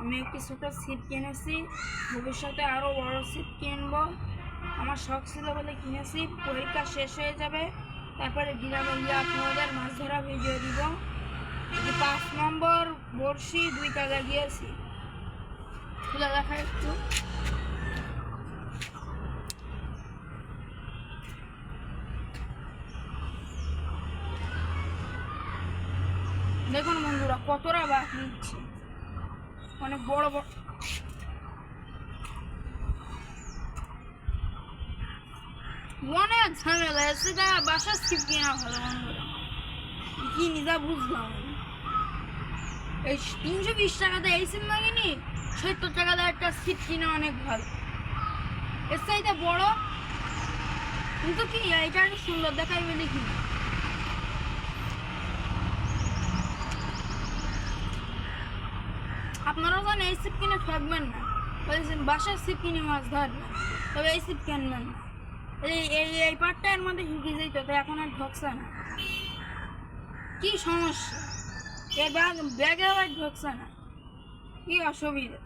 আমি একটি ছোট ছিপ কিনেছি, ভবিষ্যতে আরও বড় ছিপ কিনবো। আমার শখ ছিল বলে কিনেছি। পরীক্ষা শেষ হয়ে যাবে, তারপরে গ্রামে গিয়ে আপনাদের মাছ ধরা ভিডিও দিব। 5 নম্বর বড়শি 2 টাকা গিয়েছি, খুলে দেখা একটু। দেখুন বন্ধুরা, কতটা বাঘ নিচ্ছে, অনেক বড় বড়। অনেক ঝামেলা এসে, বাসার ছিপ কেনা ভালো বন্ধুরা, কি নিজা বুঝলাম। এই 320 টাকাতে এই ছিপ না কিনি, 70 টাকাতে একটা ছিপ কিনা অনেক ভালো। এর চাইতে বড় কিন্তু কি এটা একটু সুন্দর দেখাইবে দেখি। আপনারাও জানেন এই ছিপ কিনে ঠকবেন না, বলছেন বাসার ছিপ কিনে মাছ ধরবেন, তবে এই ছিপ কিনবেন না। এই পাটটা এর মধ্যে ঢুকে যেত, তো এখন আর ঢকছে না। কি সমস্যা, এর ব্যাগে আর ঢকছে না, কি অসুবিধা।